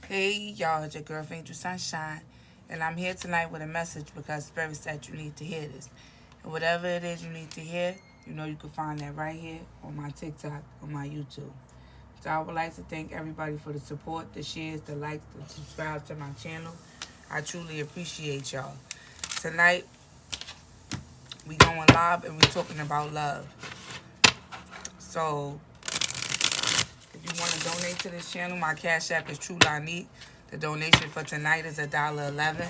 Hey y'all, it's your girl Angel Sunshine, and I'm here tonight with a message because Spirit said you need to hear this. And whatever it is you need to hear, you know you can find that right here on my TikTok, on my YouTube. So I would like to thank everybody for the support, the shares, the likes, the subscribe to my channel. I truly appreciate y'all. Tonight we going live and we talking about love. So if you want to donate to this channel, my cash app is TrueLanique. The donation for tonight is $1.11.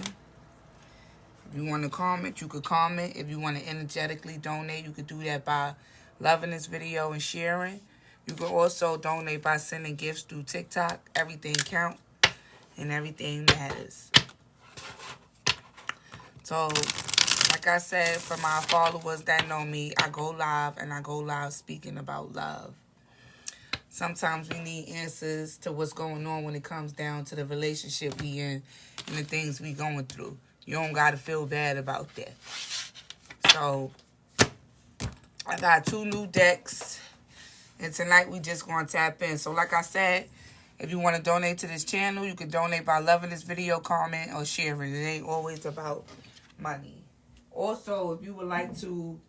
If you want to comment, you could comment. If you want to energetically donate, you could do that by loving this video and sharing. You can also donate by sending gifts through TikTok. Everything counts and everything matters. So, like I said, for my followers that know me, I go live and I go live speaking about love. Sometimes we need answers to what's going on when it comes down to the relationship we in and the things we going through. You don't got to feel bad about that. So, I got 2 new decks. And tonight we just going to tap in. So, like I said, if you want to donate to this channel, you can donate by loving this video, comment, or sharing. It ain't always about money. Also, if you would like to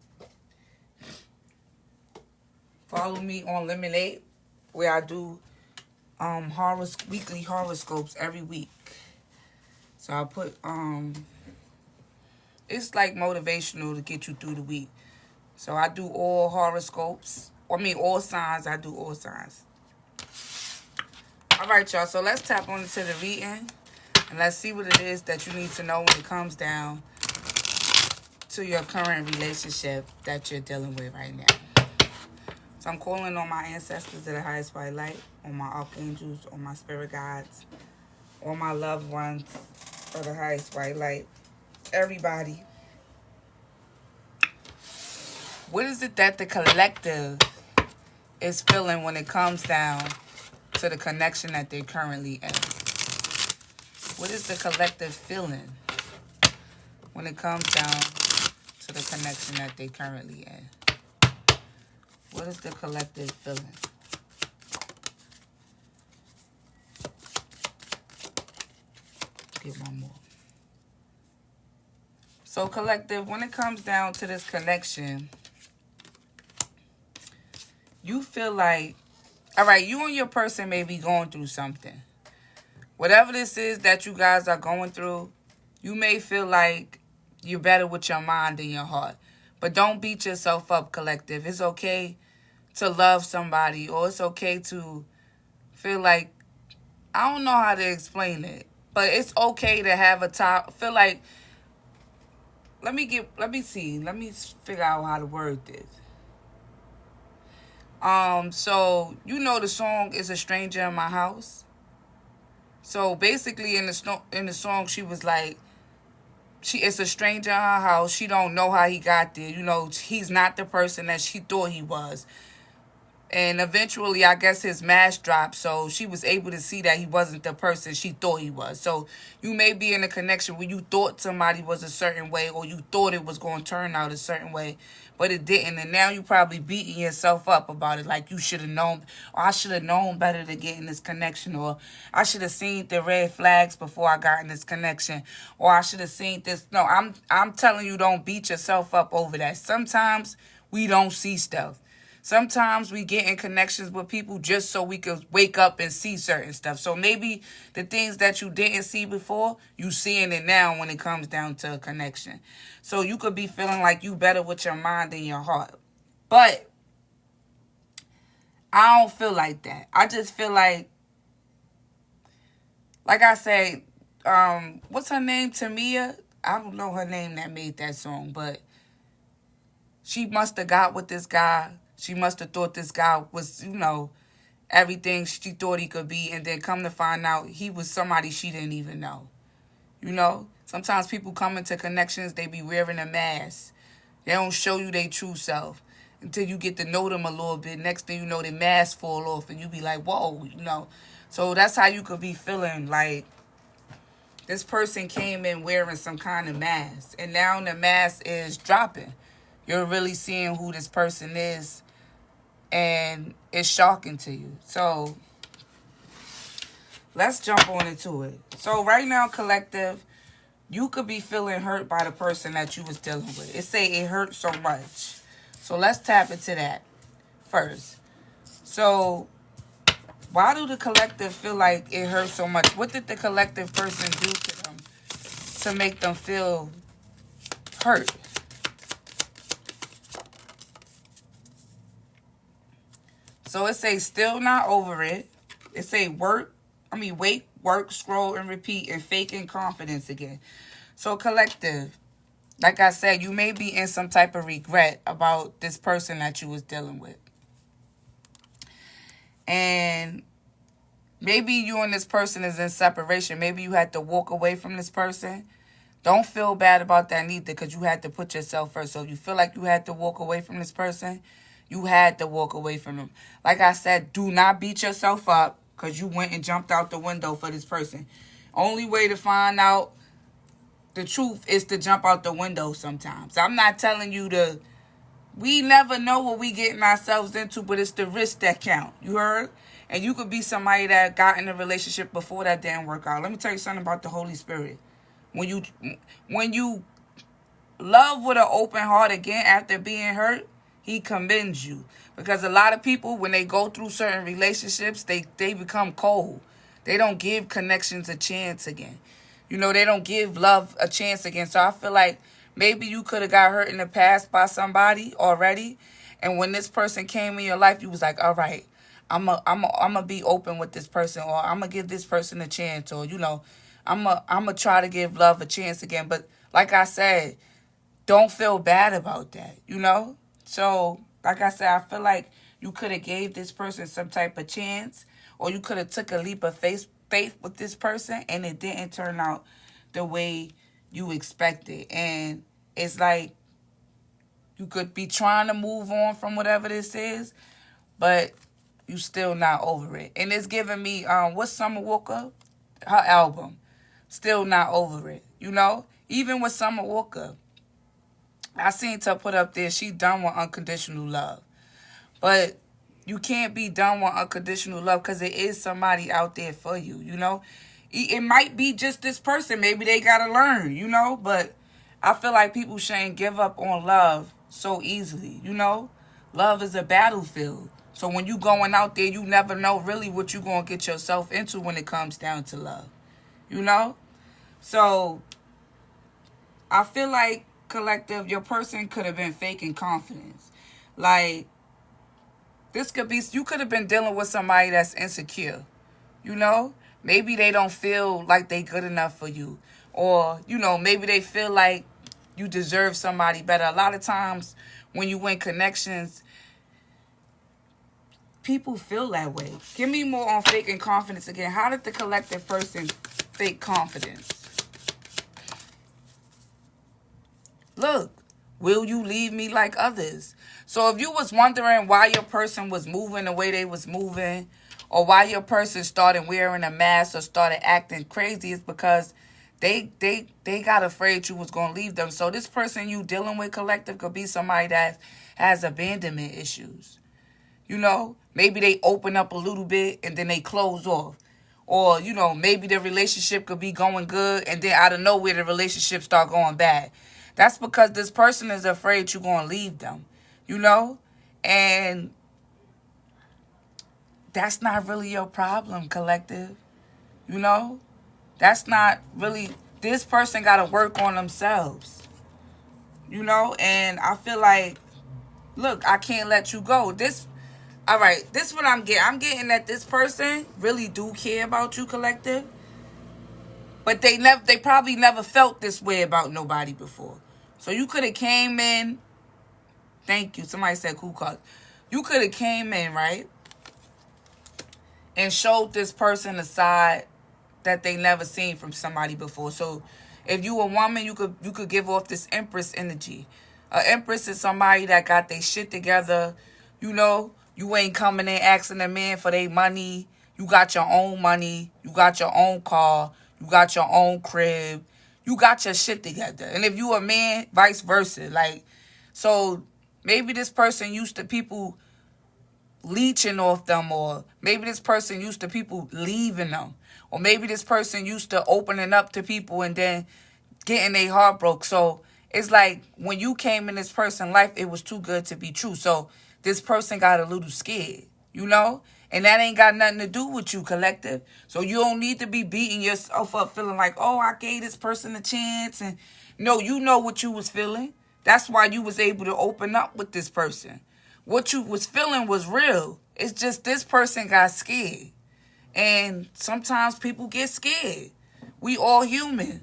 follow me on Lemonade, where I do weekly horoscopes every week. So I put it's like motivational to get you through the week. So I do all horoscopes. All signs. I do all signs. All right, y'all. So let's tap on into the reading. And let's see what it is that you need to know when it comes down to your current relationship that you're dealing with right now. So I'm calling on my ancestors of the highest white light, on my archangels, on my spirit guides, on my loved ones of the highest white light. Everybody. What is it that the collective is feeling when it comes down to the connection that they're currently in? What is the collective feeling when it comes down to the connection that they're currently in? What is the collective feeling? Get one more. So, collective, when it comes down to this connection, you feel like, all right, you and your person may be going through something. Whatever this is that you guys are going through, you may feel like you're better with your mind than your heart. But don't beat yourself up, collective. It's okay to love somebody, or it's okay to feel like, I don't know how to explain it, but it's okay to have a top, feel like, let me figure out how to word this. So you know the song is A Stranger in My House. So basically in the song she was like, it's a stranger in her house. She don't know how he got there. You know, he's not the person that she thought he was. And eventually, I guess his mask dropped, so she was able to see that he wasn't the person she thought he was. So you may be in a connection where you thought somebody was a certain way, or you thought it was going to turn out a certain way, but it didn't. And now you probably beating yourself up about it, like you should have known, or I should have known better to get in this connection, or I should have seen the red flags before I got in this connection, or I should have seen this. No, I'm telling you, don't beat yourself up over that. Sometimes we don't see stuff. Sometimes we get in connections with people just so we could wake up and see certain stuff. So maybe the things that you didn't see before, you seeing it now when it comes down to a connection. So you could be feeling like you better with your mind than your heart. But I don't feel like that. I just feel like I say, what's her name? Tamia? I don't know her name that made that song, but she must have got with this guy. She must have thought this guy was, everything she thought he could be. And then come to find out he was somebody she didn't even know. Sometimes people come into connections, they be wearing a mask. They don't show you their true self until you get to know them a little bit. Next thing you know, the mask fall off and you be like, whoa, So that's how you could be feeling like this person came in wearing some kind of mask. And now the mask is dropping. You're really seeing who this person is. And it's shocking to you. So let's jump on into it. So right now, collective, you could be feeling hurt by the person that you was dealing with. It say it hurt so much. So let's tap into that first. So why do the collective feel like it hurt so much? What did the collective person do to them to make them feel hurt? So it say still not over it. It say wait, work, scroll, and repeat, and faking confidence again. So collective, like I said, you may be in some type of regret about this person that you was dealing with. And maybe you and this person is in separation. Maybe you had to walk away from this person. Don't feel bad about that neither, because you had to put yourself first. So if you feel like you had to walk away from this person, you had to walk away from them. Like I said, do not beat yourself up because you went and jumped out the window for this person. Only way to find out the truth is to jump out the window sometimes. I'm not telling you to... We never know what we getting ourselves into, but it's the risk that count. You heard? And you could be somebody that got in a relationship before that didn't work out. Let me tell you something about the Holy Spirit. When you love with an open heart again after being hurt, he commends you. Because a lot of people, when they go through certain relationships, they become cold. They don't give connections a chance again. You know, they don't give love a chance again. So I feel like maybe you could have got hurt in the past by somebody already. And when this person came in your life, you was like, all right, I'm a be open with this person, or I'm going to give this person a chance, or, you know, I'm going to try to give love a chance again. But like I said, don't feel bad about that, you know? So, like I said, I feel like you could have gave this person some type of chance, or you could have took a leap of faith with this person, and it didn't turn out the way you expected. And it's like you could be trying to move on from whatever this is, but you still not over it. And it's giving me, what Summer Walker? Her album. Still not over it, you know? Even with Summer Walker, I seen her put up there, she done with unconditional love. But you can't be done with unconditional love because there is somebody out there for you, you know? It might be just this person. Maybe they got to learn, you know? But I feel like people shouldn't give up on love so easily, you know? Love is a battlefield. So when you going out there, you never know really what you're going to get yourself into when it comes down to love, you know? So I feel like, collective, your person could have been faking confidence. Like, this could be, you could have been dealing with somebody that's insecure, you know? Maybe they don't feel like they good enough for you. Or, you know, maybe they feel like you deserve somebody better. A lot of times when you win connections, people feel that way. Give me more on faking confidence again. How did the collective person fake confidence? Look, will you leave me like others? So if you was wondering why your person was moving the way they was moving, or why your person started wearing a mask or started acting crazy, it's because they got afraid you was going to leave them. So this person you dealing with, collective, could be somebody that has abandonment issues. You know, maybe they open up a little bit and then they close off. Or, you know, maybe the relationship could be going good and then out of nowhere the relationship start going bad. That's because this person is afraid you're going to leave them, you know? And that's not really your problem, collective, you know? That's not really... This person got to work on themselves, you know? And I feel like, look, I can't let you go. All right, this is what I'm getting. I'm getting that this person really do care about you, collective. But they probably never felt this way about nobody before. So you could have came in. Thank you. Somebody said cool cause. You could have came in, right? And showed this person a side that they never seen from somebody before. So if you a woman, you could give off this Empress energy. An Empress is somebody that got their shit together. You know, you ain't coming in asking a man for their money. You got your own money. You got your own car. You got your own crib. You got your shit together. And if you a man, vice versa. Like, so maybe this person used to people leeching off them, or maybe this person used to people leaving them, or maybe this person used to opening up to people and then getting their heart broke. So it's like when you came in this person's life, it was too good to be true. So this person got a little scared, you know? And that ain't got nothing to do with you, collective. So you don't need to be beating yourself up feeling like, oh, I gave this person a chance. And no, you know what you was feeling. That's why you was able to open up with this person. What you was feeling was real. It's just this person got scared. And sometimes people get scared. We all human.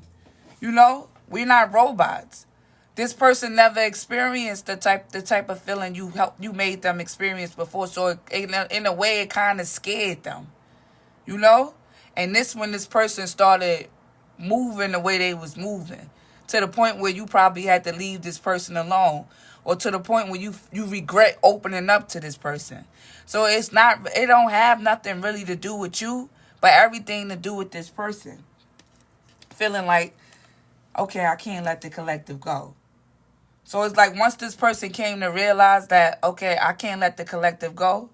You know, we're not robots. This person never experienced the type of feeling you made them experience before. So in a way, it kind of scared them, you know. And when this person started moving the way they was moving, to the point where you probably had to leave this person alone, or to the point where you regret opening up to this person. So it don't have nothing really to do with you, but everything to do with this person. Feeling like, okay, I can't let the collective go. So it's like once this person came to realize that, okay, I can't let the collective go.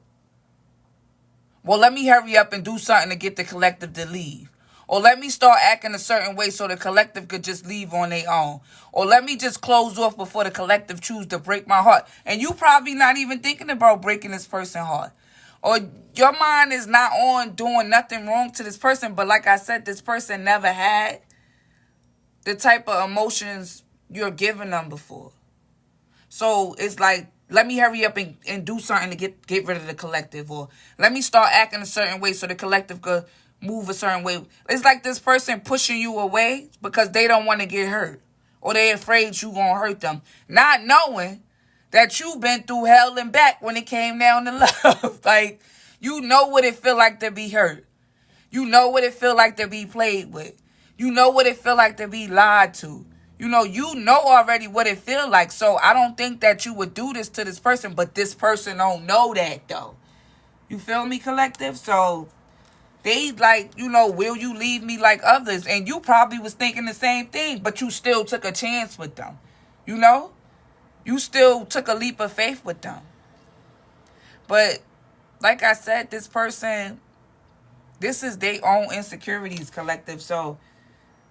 Well, let me hurry up and do something to get the collective to leave. Or let me start acting a certain way so the collective could just leave on their own. Or let me just close off before the collective choose to break my heart. And you probably not even thinking about breaking this person's heart. Or your mind is not on doing nothing wrong to this person. But like I said, this person never had the type of emotions you're giving them before. So it's like, let me hurry up and do something to get rid of the collective. Or let me start acting a certain way so the collective could move a certain way. It's like this person pushing you away because they don't want to get hurt. Or they're afraid you going to hurt them. Not knowing that you've been through hell and back when it came down to love. Like, you know what it feel like to be hurt. You know what it feel like to be played with. You know what it feel like to be lied to. You know already what it feel like. So I don't think that you would do this to this person, but this person don't know that though. You feel me, collective? So they like, will you leave me like others? And you probably was thinking the same thing, but you still took a chance with them. You still took a leap of faith with them. But like I said, this person, this is their own insecurities, collective. So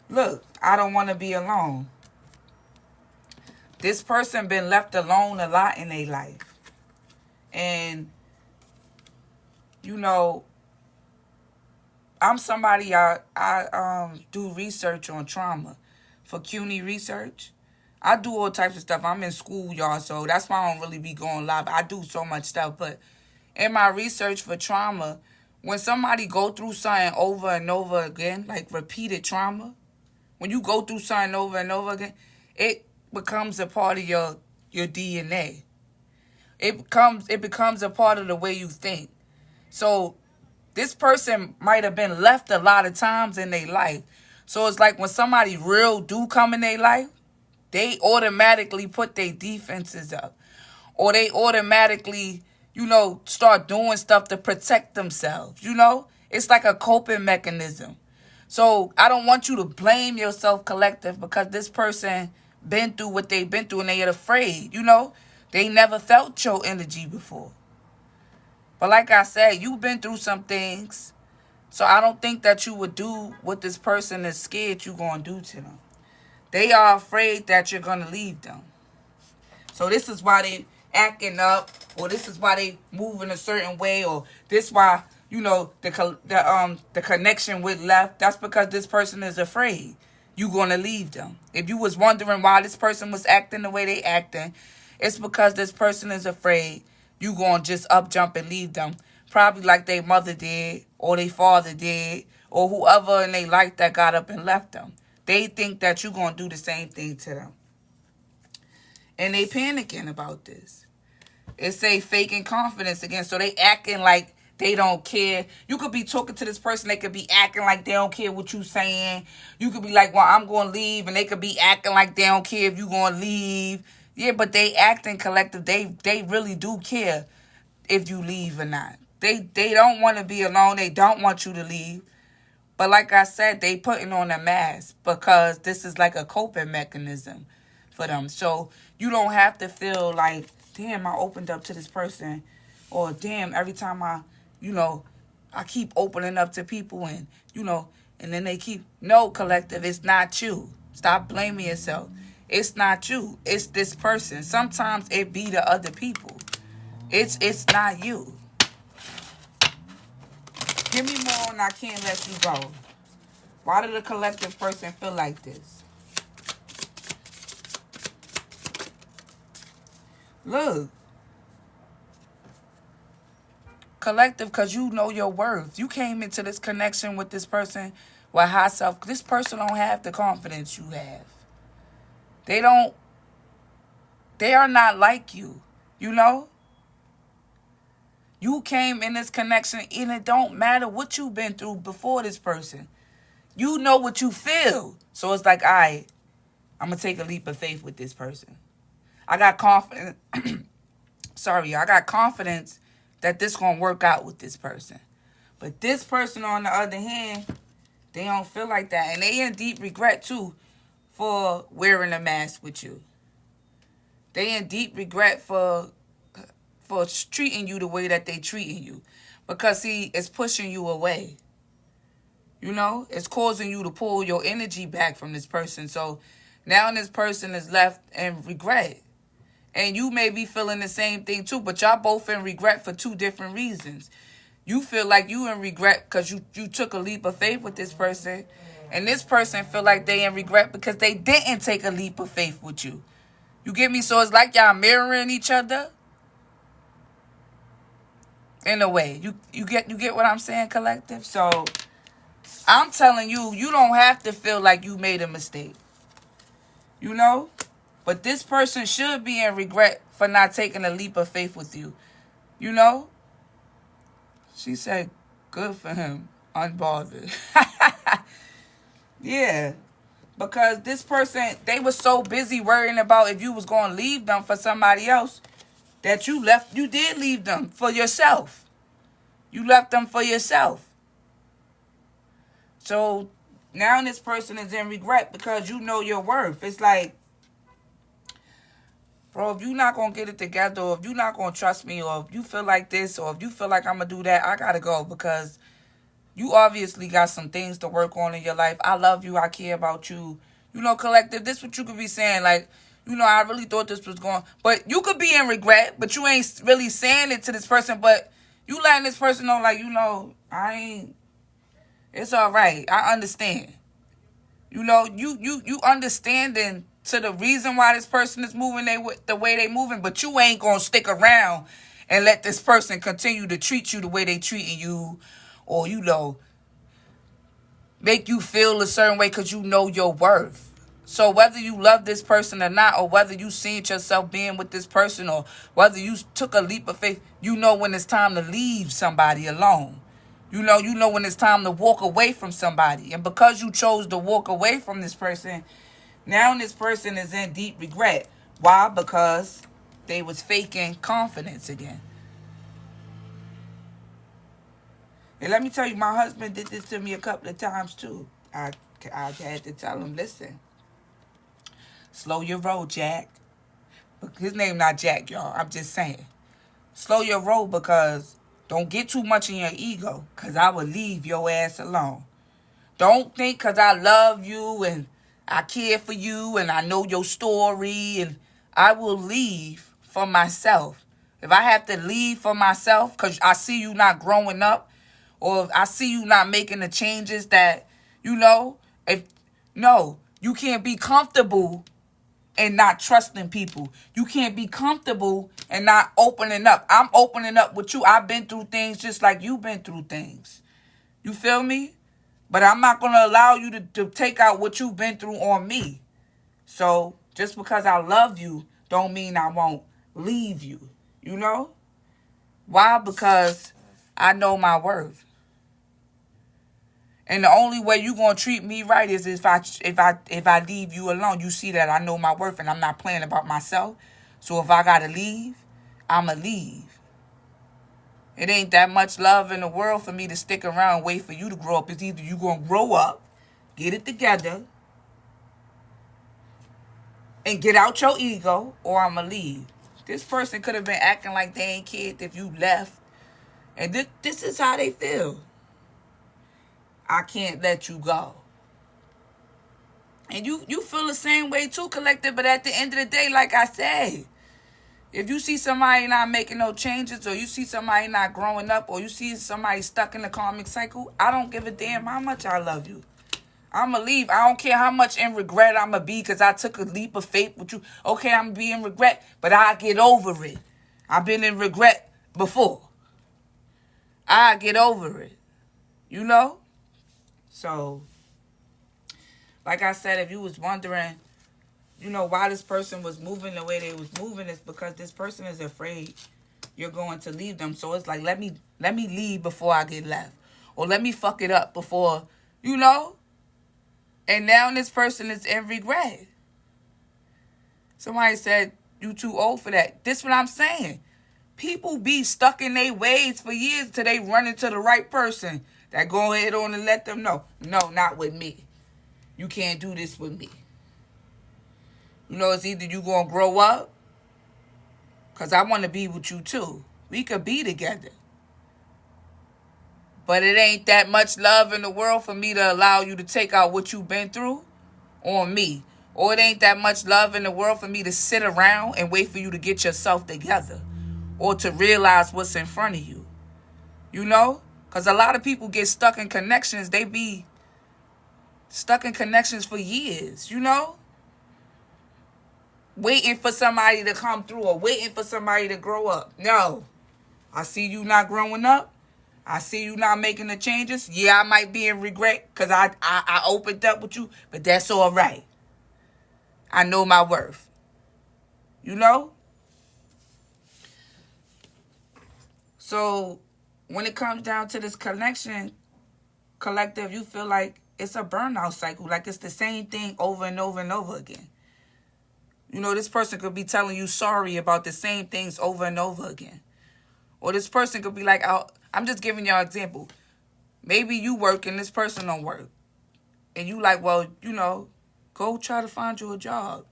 look, I don't want to be alone. This person been left alone a lot in their life. And, I'm somebody, I do research on trauma for CUNY research. I do all types of stuff. I'm in school, y'all, so that's why I don't really be going live. I do so much stuff. But in my research for trauma, when somebody go through something over and over again, like repeated trauma, when you go through something over and over again, it becomes a part of your DNA. It becomes a part of the way you think. So this person might have been left a lot of times in their life. So it's like when somebody real do come in their life, they automatically put their defenses up. Or they automatically, start doing stuff to protect themselves. It's like a coping mechanism. So I don't want you to blame yourself, collective, because this person been through what they've been through and they are afraid. They never felt your energy before. But like I said, you've been through some things. So I don't think that you would do what this person is scared you're going to do to them. They are afraid that you're going to leave them. So this is why they acting up, or this is why they moving a certain way, or this why, the connection with left. That's because this person is afraid you're going to leave them. If you was wondering why this person was acting the way they acting, it's because this person is afraid you going to just up jump and leave them. Probably like their mother did, or their father did, or whoever in their life that got up and left them. They think that you're going to do the same thing to them. And they panicking about this. It's a faking confidence again. So they acting like they don't care. You could be talking to this person. They could be acting like they don't care what you saying. You could be like, well, I'm going to leave. And they could be acting like they don't care if you going to leave. Yeah, but they acting collective. They really do care if you leave or not. They don't want to be alone. They don't want you to leave. But like I said, they putting on a mask because this is like a coping mechanism for them. So you don't have to feel like, damn, I opened up to this person. Or damn, every time you know, I keep opening up to people and, and then they keep, no, collective, it's not you. Stop blaming yourself. It's not you. It's this person. Sometimes it be the other people. It's not you. Give me more and I can't let you go. Why did a collective person feel like this? Look. Collective, because you know your worth. You came into this connection with this person with high self. This person don't have the confidence you have. They are not like you. You know? You came in this connection and it don't matter what you've been through before this person. You know what you feel. So it's like, all right, I'm going to take a leap of faith with this person. I got confidence. I got confidence that this going to work out with this person. But this person, on the other hand, they don't feel like that. And they in deep regret, too, for wearing a mask with you. They in deep regret for treating you the way that they treating you. Because, see, it's pushing you away. You know? It's causing you to pull your energy back from this person. So now this person is left in regret. And you may be feeling the same thing too, but y'all both in regret for two different reasons. You feel like you in regret because you took a leap of faith with this person. And this person feel like they in regret because they didn't take a leap of faith with you. You get me? So it's like y'all mirroring each other. In a way. You get what I'm saying, collective? So I'm telling you, you don't have to feel like you made a mistake. You know? But this person should be in regret for not taking a leap of faith with you. You know? She said, good for him. Unbothered. Yeah. Because this person, they were so busy worrying about if you was going to leave them for somebody else that you did leave them for yourself. You left them for yourself. So now this person is in regret because you know your worth. It's like, bro, if you're not going to get it together, or if you're not going to trust me, or if you feel like this, or if you feel like I'm going to do that, I got to go because you obviously got some things to work on in your life. I love you. I care about you. You know, collective, this is what you could be saying. Like, I really thought this was going. But you could be in regret, but you ain't really saying it to this person. But you letting this person know, like, I ain't. It's all right. I understand. You understanding to the reason why this person is moving the way they moving, but you ain't gonna stick around and let this person continue to treat you the way they treating you, or make you feel a certain way because you know your worth. So whether you love this person or not, or whether you seen yourself being with this person, or whether you took a leap of faith, you know when it's time to leave somebody alone. You know when it's time to walk away from somebody. And because you chose to walk away from this person, now this person is in deep regret. Why? Because they was faking confidence again. And let me tell you, my husband did this to me a couple of times too. I had to tell him, listen, slow your roll, Jack. His name not Jack, y'all. I'm just saying. Slow your roll because don't get too much in your ego because I will leave your ass alone. Don't think because I love you and I care for you and I know your story and I will leave for myself. If I have to leave for myself because I see you not growing up, or if I see you not making the changes that, you can't be comfortable and not trusting people. You can't be comfortable and not opening up. I'm opening up with you. I've been through things just like you've been through things. You feel me? But I'm not going to allow you to take out what you've been through on me. So just because I love you don't mean I won't leave you. You know? Why? Because I know my worth. And the only way you gonna treat me right is if I leave you alone. You see that I know my worth and I'm not playing about myself. So if I gotta leave, I'ma leave. It ain't that much love in the world for me to stick around and wait for you to grow up. It's either you gonna grow up, get it together, and get out your ego, or I'ma leave. This person could have been acting like they ain't cared if you left. And this is how they feel. I can't let you go. And you feel the same way too, collective. But at the end of the day, like I said, if you see somebody not making no changes, or you see somebody not growing up, or you see somebody stuck in the karmic cycle, I don't give a damn how much I love you. I'ma leave. I don't care how much in regret I'ma be because I took a leap of faith with you. Okay, I'm be in regret, but I get over it. I've been in regret before. I get over it. You know? So, like I said, if you was wondering, you know, why this person was moving the way they was moving, it's because this person is afraid you're going to leave them. So it's like, let me leave before I get left. Or let me fuck it up before, you know? And now this person is in regret. Somebody said, you too old for that. This is what I'm saying. People be stuck in their ways for years till they run into the right person that go ahead on and let them know. No, not with me. You can't do this with me. You know, it's either you going to grow up, because I want to be with you too. We could be together. But it ain't that much love in the world for me to allow you to take out what you've been through on me. Or it ain't that much love in the world for me to sit around and wait for you to get yourself together. Or to realize what's in front of you. You know? Because a lot of people get stuck in connections. They be stuck in connections for years, you know? Waiting for somebody to come through or waiting for somebody to grow up. No. I see you not growing up. I see you not making the changes. Yeah, I might be in regret because I opened up with you, but that's all right. I know my worth. You know? So, when it comes down to this connection, collective, you feel like it's a burnout cycle. Like it's the same thing over and over and over again. You know, this person could be telling you sorry about the same things over and over again. Or this person could be like, I'm just giving y'all an example. Maybe you work and this person don't work. And you like, well, you know, go try to find you a job.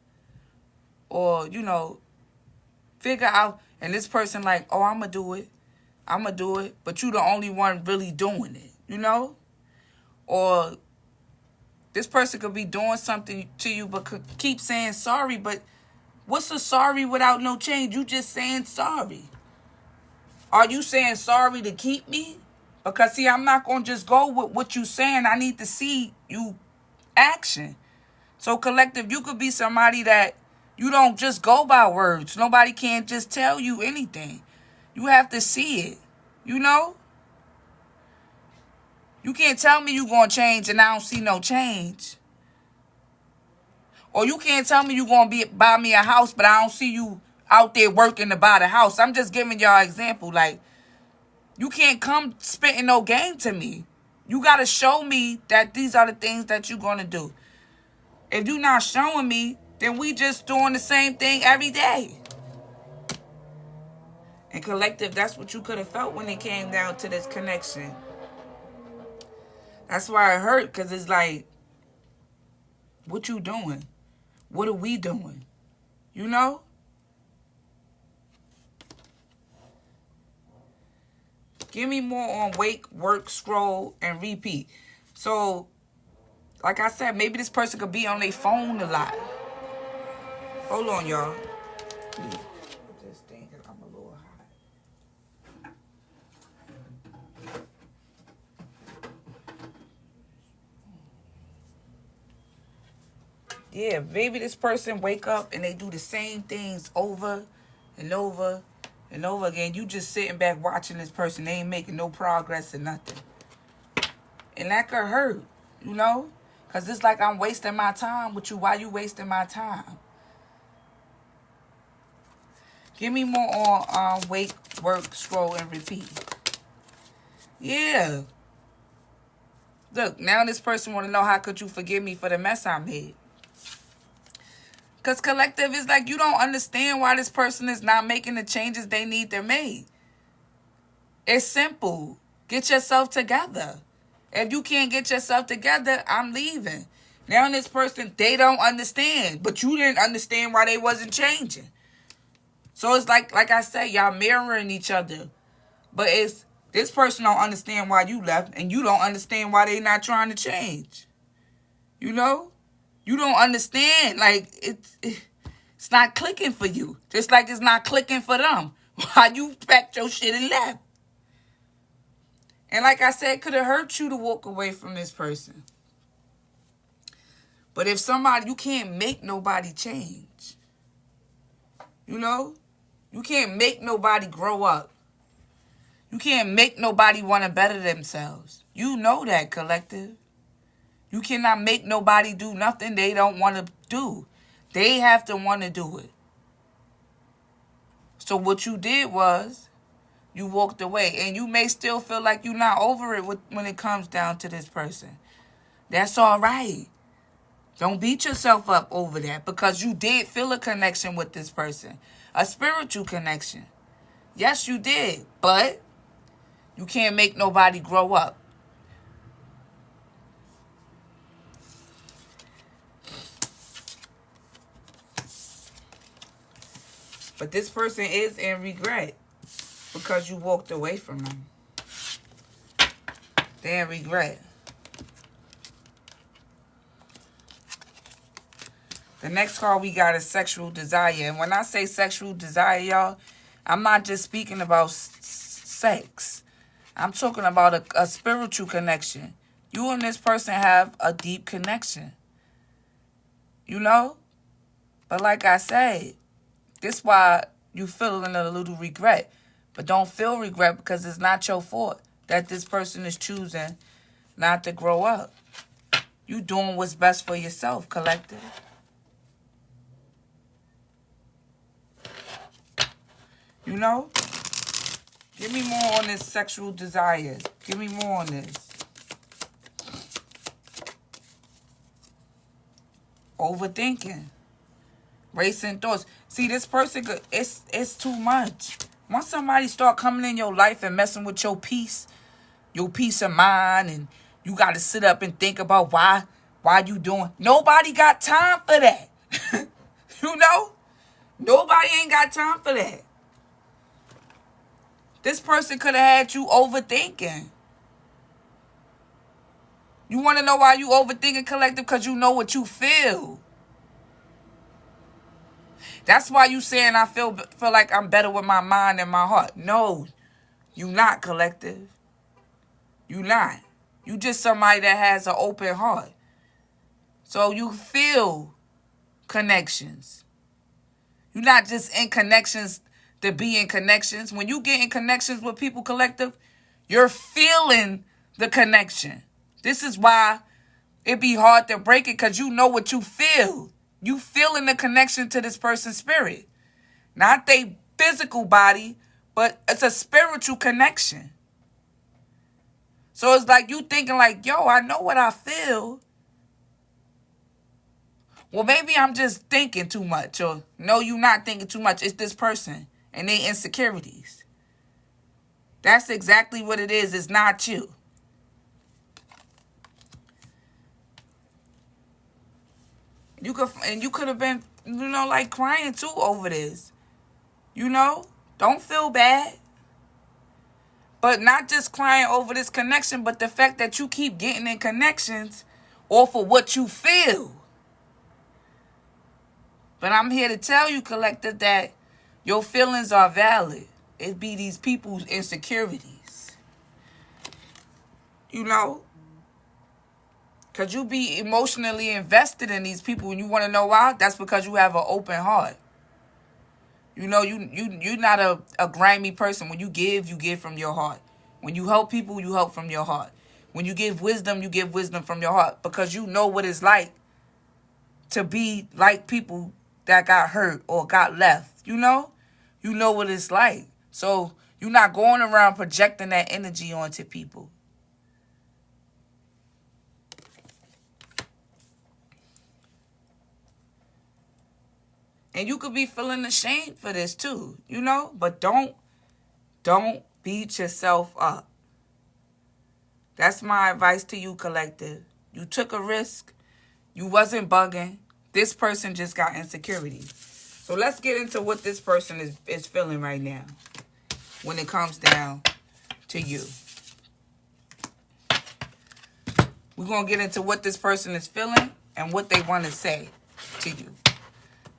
Or, you know, figure out. And this person like, oh, I'm going to do it. I'm going to do it. But you the only one really doing it, you know? Or this person could be doing something to you but could keep saying sorry. But what's a sorry without no change? You just saying sorry. Are you saying sorry to keep me? Because, see, I'm not going to just go with what you saying. I need to see you action. So, collective, you could be somebody that you don't just go by words. Nobody can't just tell you anything. You have to see it, you know? You can't tell me you're going to change and I don't see no change. Or you can't tell me you're going to buy me a house, but I don't see you out there working to buy the house. I'm just giving y'all an example. Like, you can't come spitting no game to me. You got to show me that these are the things that you're going to do. If you're not showing me, then we just doing the same thing every day. And collective, that's what you could have felt when it came down to this connection. That's why it hurt, because it's like, what you doing? What are we doing? You know? Give me more on wake, work, scroll, and repeat. So, like I said, maybe this person could be on their phone a lot. Hold on, y'all. This thing, because I'm a little hot. Yeah, maybe this person wake up and they do the same things over and over and over again. You just sitting back watching this person. They ain't making no progress or nothing. And that could hurt, you know? Because it's like I'm wasting my time with you. Why you wasting my time? Give me more on wake, work, scroll, and repeat. Yeah. Look, now this person want to know how could you forgive me for the mess I made. Because collective is like you don't understand why this person is not making the changes they need to make. It's simple. Get yourself together. If you can't get yourself together, I'm leaving. Now this person, they don't understand. But you didn't understand why they wasn't changing. So it's like I said, y'all mirroring each other. But it's this person don't understand why you left, and you don't understand why they not trying to change. You know? You don't understand. Like, it's not clicking for you. Just like it's not clicking for them. Why you packed your shit and left. And like I said, it could have hurt you to walk away from this person. But if somebody, you can't make nobody change. You know? You can't make nobody grow up. You can't make nobody want to better themselves. You know that, collective. You cannot make nobody do nothing they don't want to do. They have to want to do it. So what you did was, you walked away. And you may still feel like you're not over it when it comes down to this person. That's all right. Don't beat yourself up over that, because you did feel a connection with this person. A spiritual connection. Yes, you did. But you can't make nobody grow up. But this person is in regret because you walked away from them. They're in regret. The next card we got is sexual desire. And when I say sexual desire, y'all, I'm not just speaking about sex. I'm talking about a spiritual connection. You and this person have a deep connection. You know? But like I said, this is why you feeling a little regret. But don't feel regret, because it's not your fault that this person is choosing not to grow up. You doing what's best for yourself, collective. You know? Give me more on this sexual desire. Give me more on this. Overthinking. Racing thoughts. See, this person, it's too much. Once somebody start coming in your life and messing with your peace of mind, and you got to sit up and think about why you doing. Nobody got time for that. You know? Nobody ain't got time for that. This person could have had you overthinking. You want to know why you overthinking, collective? Because you know what you feel. That's why you saying I feel like I'm better with my mind and my heart. No, you not, collective. You not. You just somebody that has an open heart. So you feel connections. You're not just in connections to be in connections. When you get in connections with people, collective, you're feeling the connection. This is why it be hard to break it, because you know what you feel. You feeling the connection to this person's spirit. Not their physical body, but it's a spiritual connection. So it's like you thinking like, yo, I know what I feel. Well, maybe I'm just thinking too much. Or no, you're not thinking too much. It's this person and their insecurities. That's exactly what it is. It's not you. You could have been, like crying too over this. Don't feel bad. But not just crying over this connection, but the fact that you keep getting in connections off of what you feel. But I'm here to tell you, collective, that your feelings are valid. It be these people's insecurities. Because you be emotionally invested in these people, and you want to know why? That's because you have an open heart. You're not a grimy person. When you give from your heart. When you help people, you help from your heart. When you give wisdom from your heart. Because you know what it's like to be like people that got hurt or got left. You know what it's like. So you're not going around projecting that energy onto people. And you could be feeling ashamed for this too, But don't beat yourself up. That's my advice to you, collective. You took a risk. You wasn't bugging. This person just got insecurity. So let's get into what this person is feeling right now when it comes down to you. We're going to get into what this person is feeling and what they want to say to you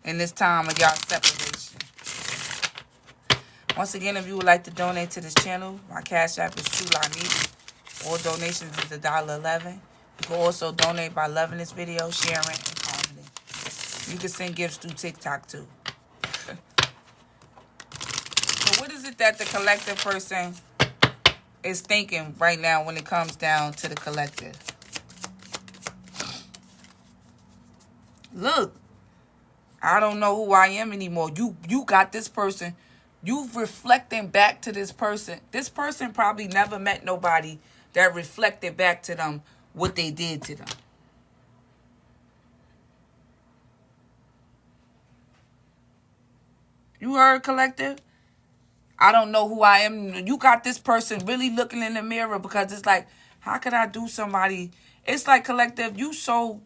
in this time of y'all separation. Once again, if you would like to donate to this channel, my Cash App is TrueLaNita. All donations is $1.11. You can also donate by loving this video, sharing, and commenting. You can send gifts through TikTok too. So what is it that the collective person is thinking right now when it comes down to the collective? Look, I don't know who I am anymore. You got this person. You reflecting back to this person. This person probably never met nobody that reflected back to them what they did to them. You heard, collective? I don't know who I am. You got this person really looking in the mirror because it's like, how could I do somebody? It's like, collective, you so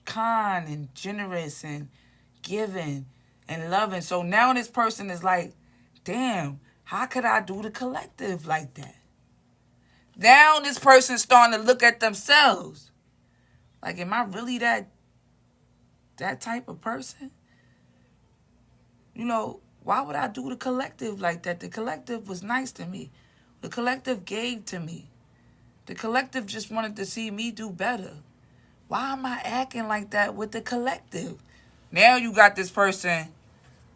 kind and generous and giving and loving. So now this person is like, damn, how could I do the collective like that? Now this person's starting to look at themselves. Like, am I really that type of person? You know, why would I do the collective like that? The collective was nice to me. The collective gave to me. The collective just wanted to see me do better. Why am I acting like that with the collective? Now you got this person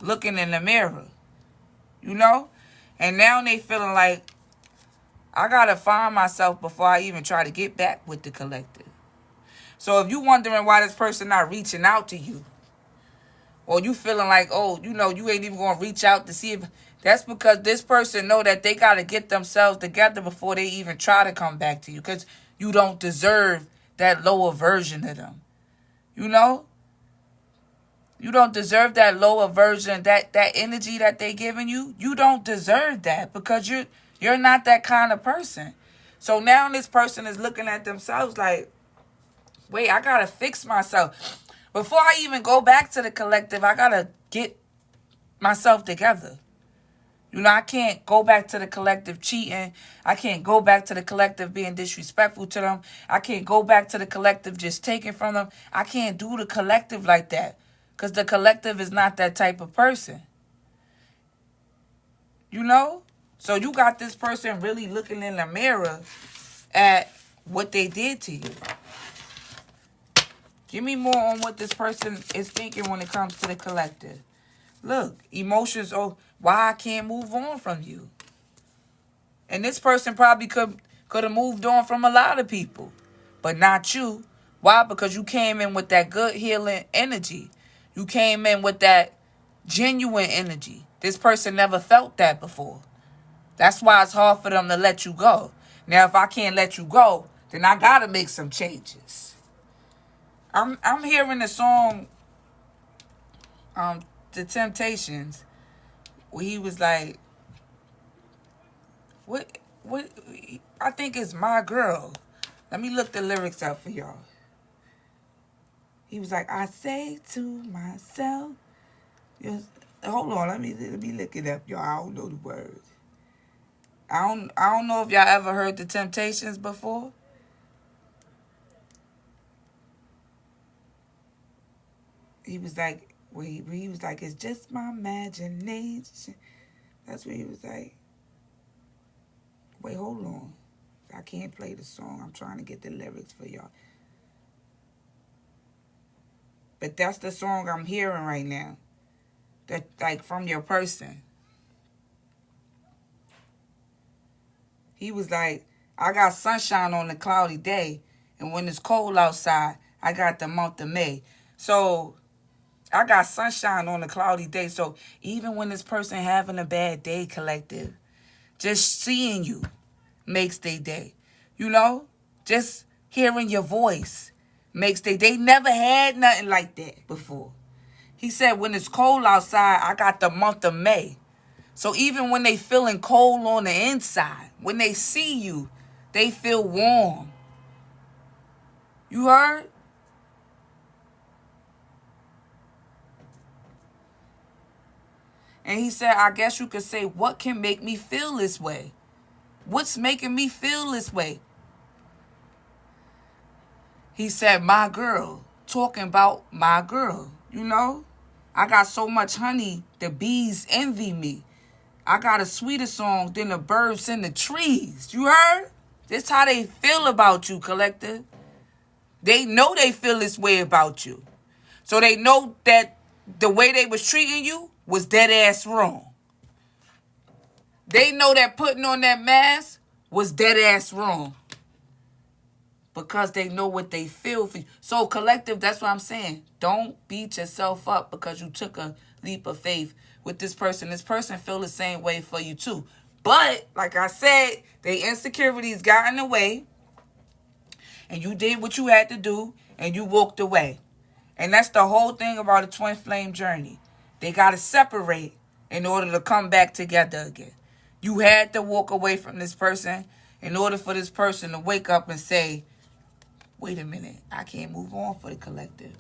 looking in the mirror, you know? And now they feeling like, I got to find myself before I even try to get back with the collective. So if you wondering why this person not reaching out to you, or you feeling like, oh, you know, you ain't even going to reach out to see if... That's because this person know that they got to get themselves together before they even try to come back to you. Because you don't deserve that lower version of them. You know? You don't deserve that lower version, that energy that they giving you. You don't deserve that because you're not that kind of person. So now this person is looking at themselves like, wait, I got to fix myself. Before I even go back to the collective, I got to get myself together. You know, I can't go back to the collective cheating. I can't go back to the collective being disrespectful to them. I can't go back to the collective just taking from them. I can't do the collective like that because the collective is not that type of person. You know? So you got this person really looking in the mirror at what they did to you. Give me more on what this person is thinking when it comes to the collective. Look, emotions, oh, why I can't move on from you. And this person probably could have moved on from a lot of people, but not you. Why? Because you came in with that good healing energy. You came in with that genuine energy. This person never felt that before. That's why it's hard for them to let you go. Now, if I can't let you go, then I got to make some changes. I'm hearing the song, The Temptations, where he was like, what, I think it's My Girl. Let me look the lyrics up for y'all. He was like, I say to myself, hold on, let me look it up, y'all. I don't know the words. I don't know if y'all ever heard The Temptations before. He was like, he was like, it's just my imagination. That's what he was like. Wait, hold on. I can't play the song. I'm trying to get the lyrics for y'all. But that's the song I'm hearing right now. That, like, from your person. He was like, I got sunshine on a cloudy day. And when it's cold outside, I got the month of May. So I got sunshine on a cloudy day. So even when this person having a bad day, collective, just seeing you makes their day. You know? Just hearing your voice makes their day. They never had nothing like that before. He said when it's cold outside, I got the month of May. So even when they feeling cold on the inside, when they see you, they feel warm. You heard? And he said, I guess you could say, what can make me feel this way? What's making me feel this way? He said, my girl. Talking about my girl. You know? I got so much honey, the bees envy me. I got a sweeter song than the birds in the trees. You heard? This how they feel about you, collective. They know they feel this way about you. So they know that the way they was treating you was dead ass wrong. They know that putting on that mask was dead ass wrong. Because they know what they feel for you. So collective, that's what I'm saying. Don't beat yourself up because you took a leap of faith with this person. This person feel the same way for you too. But, like I said, they insecurities got in the way. And you did what you had to do. And you walked away. And that's the whole thing about a twin flame journey. They got to separate in order to come back together again. You had to walk away from this person in order for this person to wake up and say, wait a minute, I can't move on for the collective.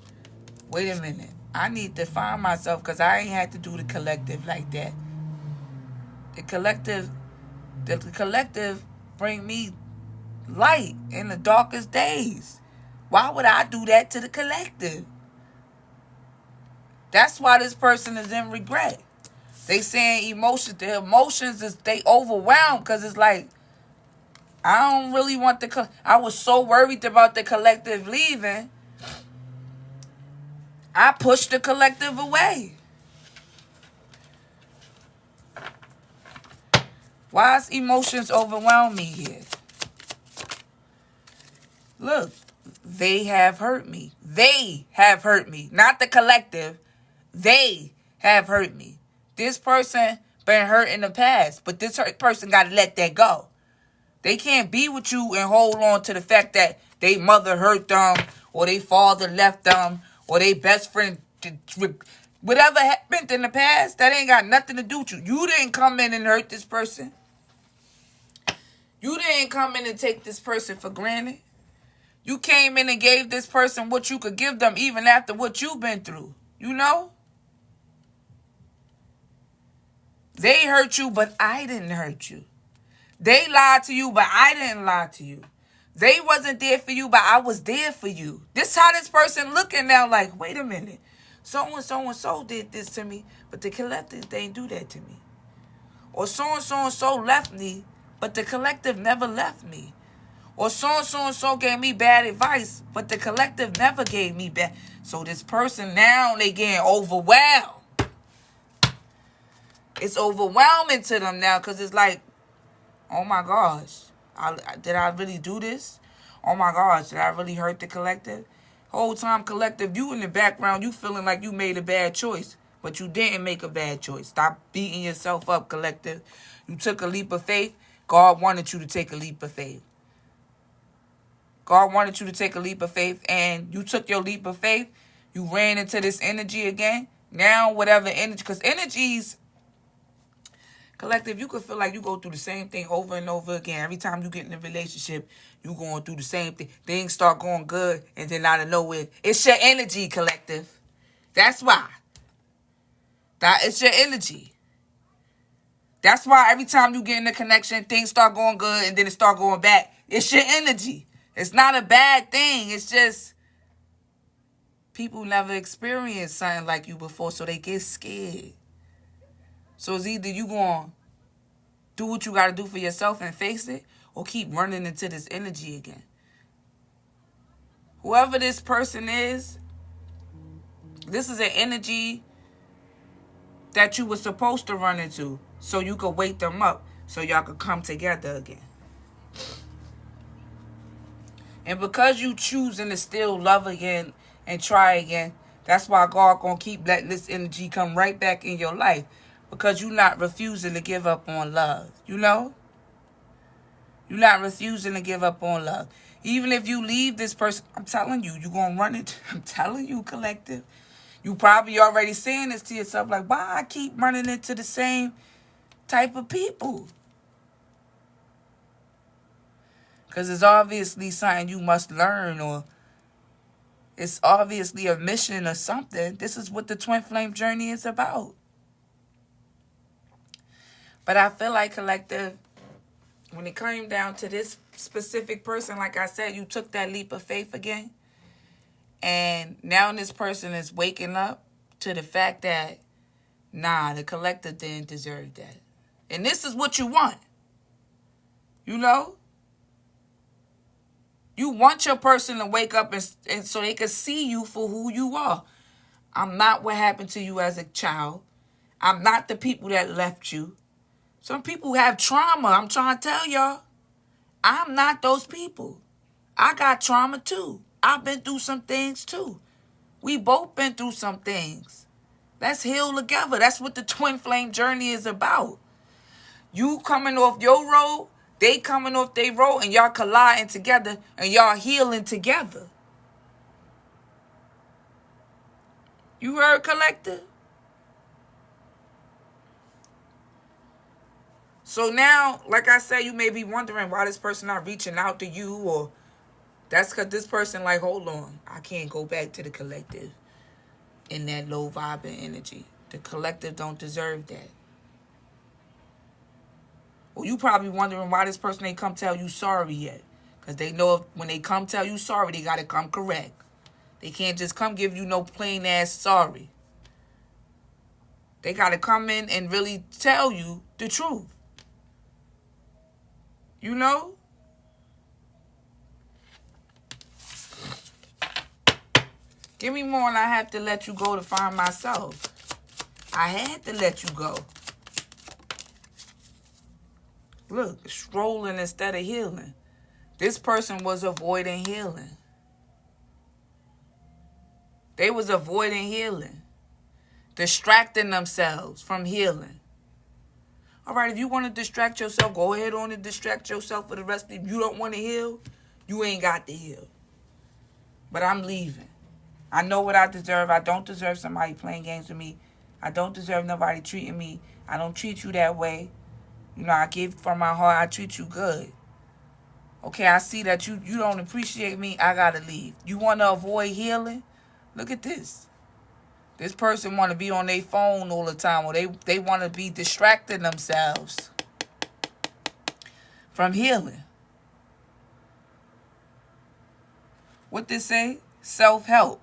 Wait a minute, I need to find myself because I ain't had to do the collective like that. The collective bring me light in the darkest days. Why would I do that to the collective? That's why this person is in regret. They saying emotions, the emotions is they overwhelmed because it's like, I don't really want I was so worried about the collective leaving. I pushed the collective away. Why is emotions overwhelm me here? Look, they have hurt me. They have hurt me. Not the collective. They have hurt me. This person been hurt in the past, but this person got to let that go. They can't be with you and hold on to the fact that they mother hurt them or they father left them or they best friend. Whatever happened in the past, that ain't got nothing to do with you. You didn't come in and hurt this person. You didn't come in and take this person for granted. You came in and gave this person what you could give them even after what you've been through. You know? They hurt you, but I didn't hurt you. They lied to you, but I didn't lie to you. They wasn't there for you, but I was there for you. This how this person looking now like, wait a minute. So did this to me, but the collective, they didn't do that to me. Or so left me, but the collective never left me. Or so gave me bad advice, but the collective never gave me bad. So this person now, they getting overwhelmed. It's overwhelming to them now because it's like, oh my gosh, did I really do this? Oh my gosh, did I really hurt the collective? Whole time collective, you in the background, you feeling like you made a bad choice, but you didn't make a bad choice. Stop beating yourself up, collective. You took a leap of faith. God wanted you to take a leap of faith. God wanted you to take a leap of faith, and you took your leap of faith. You ran into this energy again. Now, whatever energy, because energies, collective, you could feel like you go through the same thing over and over again. Every time you get in a relationship, you going through the same thing. Things start going good, and then out of nowhere, it's your energy, collective. That's why. It's your energy. That's why every time you get in a connection, things start going good, and then it start going back. It's your energy. It's not a bad thing. It's just people never experienced something like you before, so they get scared. So it's either you going to do what you got to do for yourself and face it, or keep running into this energy again. Whoever this person is, this is an energy that you were supposed to run into so you could wake them up so y'all could come together again. And because you choosing to still love again and try again, that's why God going to keep letting this energy come right back in your life. Because you're not refusing to give up on love. You know? You're not refusing to give up on love. Even if you leave this person, I'm telling you, you're going to run it. I'm telling you, collective. You probably already saying this to yourself, like, why I keep running into the same type of people? Because it's obviously something you must learn, or it's obviously a mission or something. This is what the twin flame journey is about. But I feel like, collective, when it came down to this specific person, like I said, you took that leap of faith again. And now this person is waking up to the fact that, nah, the collective didn't deserve that. And this is what you want. You know? You want your person to wake up and so they can see you for who you are. I'm not what happened to you as a child. I'm not the people that left you. Some people have trauma. I'm trying to tell y'all. I'm not those people. I got trauma too. I've been through some things too. We both been through some things. Let's heal together. That's what the twin flame journey is about. You coming off your road, they coming off their road, and y'all colliding together, and y'all healing together. You heard, collective? So now, like I said, you may be wondering why this person not reaching out to you, or that's because this person like, hold on, I can't go back to the collective in that low vibing energy. The collective don't deserve that. Well, you probably wondering why this person ain't come tell you sorry yet. Because they know when they come tell you sorry, they got to come correct. They can't just come give you no plain ass sorry. They got to come in and really tell you the truth. You know? Give me more and I have to let you go to find myself. I had to let you go. Look, strolling instead of healing. This person was avoiding healing. They was avoiding healing. Distracting themselves from healing. All right, if you want to distract yourself, go ahead on and distract yourself for the rest of it. If you don't want to heal, you ain't got to heal. But I'm leaving. I know what I deserve. I don't deserve somebody playing games with me. I don't deserve nobody treating me. I don't treat you that way. You know, I give from my heart. I treat you good. Okay, I see that you don't appreciate me. I got to leave. You want to avoid healing? Look at this. This person want to be on their phone all the time, or they want to be distracting themselves from healing. What they say? Self-help.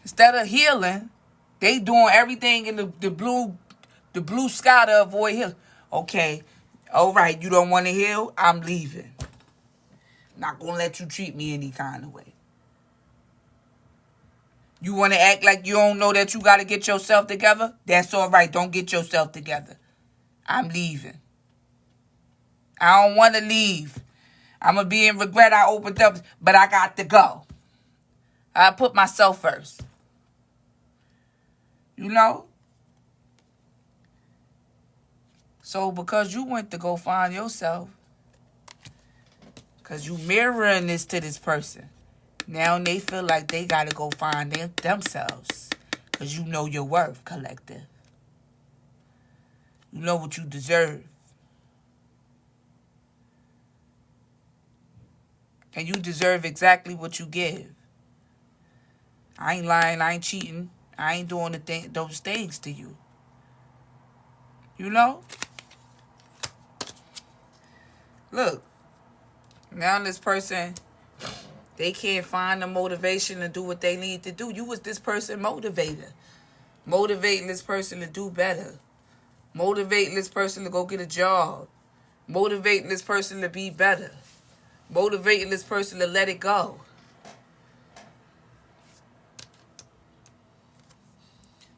Instead of healing, they doing everything in the blue sky to avoid healing. Okay, all right, you don't want to heal? I'm leaving. Not going to let you treat me any kind of way. You want to act like you don't know that you got to get yourself together? That's all right. Don't get yourself together. I'm leaving. I don't want to leave. I'm going to be in regret I opened up, but I got to go. I put myself first. You know? So because you went to go find yourself, because you mirroring this to this person, now they feel like they got to go find themselves. Because you know your worth, collective. You know what you deserve. And you deserve exactly what you give. I ain't lying. I ain't cheating. I ain't doing those things to you. You know? Look. Now this person, they can't find the motivation to do what they need to do. You was this person motivator. Motivating this person to do better. Motivating this person to go get a job. Motivating this person to be better. Motivating this person to let it go.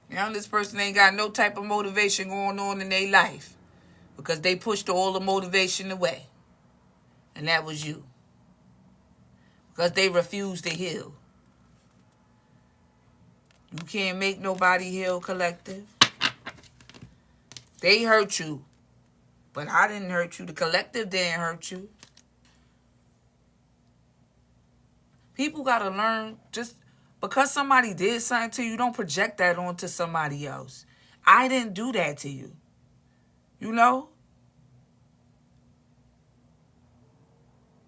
Now this person ain't got no type of motivation going on in their life. Because they pushed all the motivation away. And that was you. Because they refused to heal. You can't make nobody heal, collective. They hurt you. But I didn't hurt you. The collective didn't hurt you. People got to learn, just because somebody did something to you, don't project that onto somebody else. I didn't do that to you. You know?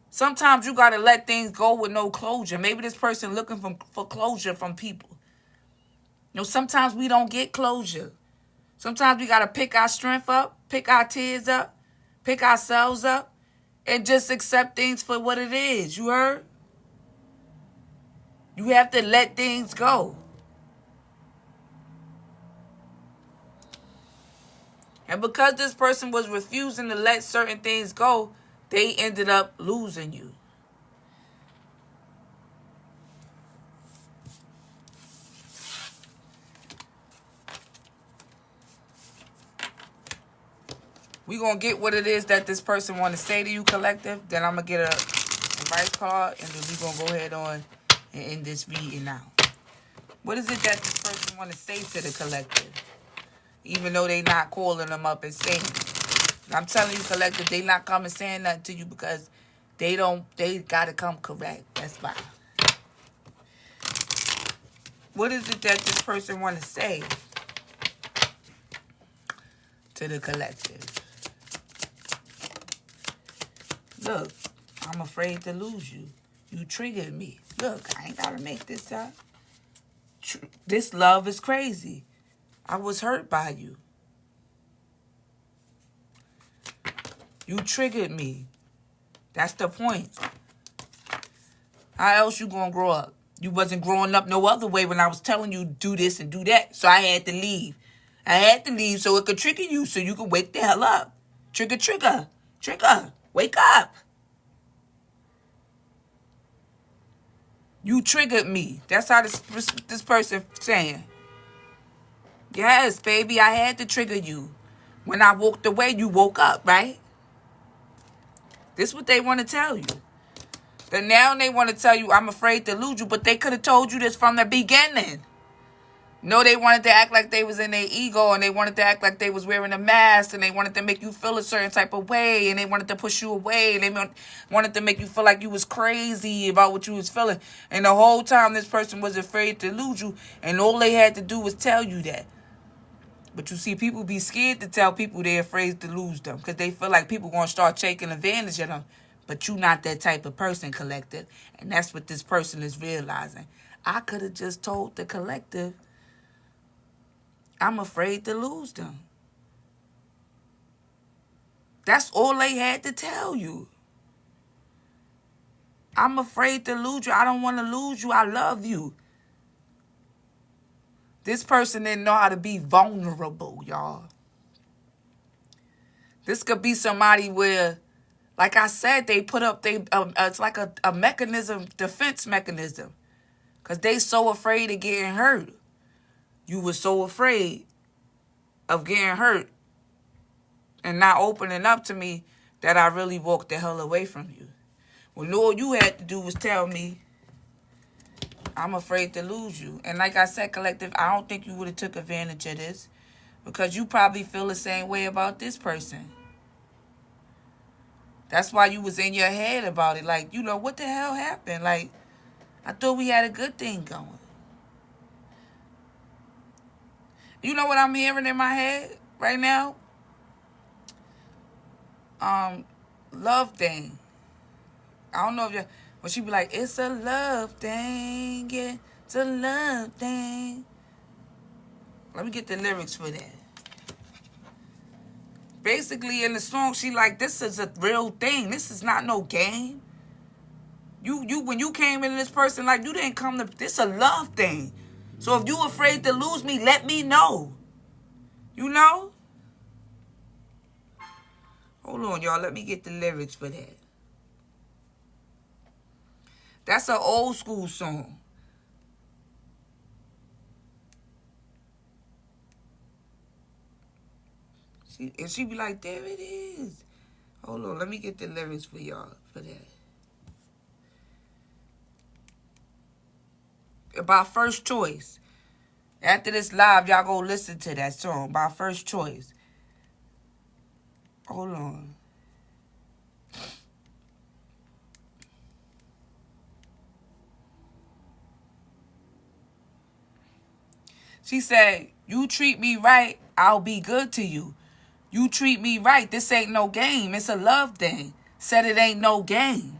Sometimes you got to let things go with no closure. Maybe this person looking for closure from people. You know, sometimes we don't get closure. Sometimes we got to pick our strength up, pick our tears up, pick ourselves up, and just accept things for what it is. You heard? You have to let things go. And because this person was refusing to let certain things go, they ended up losing you. We're going to get what it is that this person want to say to you, collective. Then I'm going to get a advice card, and then we're going to go ahead on and end this reading now. What is it that this person want to say to the collective? Even though they not calling them up and saying it. I'm telling you, collective, they not coming saying nothing to you because they got to come correct. That's why. What is it that this person want to say to the collective? Look, I'm afraid to lose you. You triggered me. Look, I ain't got to make this up. This love is crazy. I was hurt by you. You triggered me. That's the point. How else you gonna grow up? You wasn't growing up no other way when I was telling you do this and do that. So I had to leave. I had to leave so it could trigger you so you could wake the hell up. Trigger, trigger, trigger. Wake up. You triggered me. That's how this person saying. Yes, baby, I had to trigger you. When I walked away, you woke up, right? This is what they want to tell you. Then now they want to tell you, I'm afraid to lose you, but they could have told you this from the beginning. No, they wanted to act like they was in their ego, and they wanted to act like they was wearing a mask, and they wanted to make you feel a certain type of way, and they wanted to push you away, and they wanted to make you feel like you was crazy about what you was feeling. And the whole time this person was afraid to lose you, and all they had to do was tell you that. But you see, people be scared to tell people they're afraid to lose them because they feel like people going to start taking advantage of them. But you not that type of person, collective. And that's what this person is realizing. I could have just told the collective, I'm afraid to lose them. That's all they had to tell you. I'm afraid to lose you. I don't want to lose you. I love you. This person didn't know how to be vulnerable, y'all. This could be somebody where, like I said, they put up, it's like a mechanism, defense mechanism. Because they so afraid of getting hurt. You were so afraid of getting hurt and not opening up to me that I really walked the hell away from you. When all you had to do was tell me, I'm afraid to lose you. And like I said, collective, I don't think you would have took advantage of this because you probably feel the same way about this person. That's why you was in your head about it. Like, you know, what the hell happened? Like, I thought we had a good thing going. You know what I'm hearing in my head right now? Love thing. I don't know if you... When she be like, it's a love thing, yeah, it's a love thing. Let me get the lyrics for that. Basically, in the song, she like, this is a real thing. This is not no game. You when you came into this person, like, you didn't come to, this a love thing. So if you afraid to lose me, let me know. You know? Hold on, y'all. Let me get the lyrics for that. That's an old school song. And she be like, there it is. Hold on, let me get the lyrics for y'all for that. About First Choice. After this live, y'all go listen to that song, By First Choice. Hold on. She said, you treat me right, I'll be good to you. You treat me right, this ain't no game. It's a love thing. Said it ain't no game.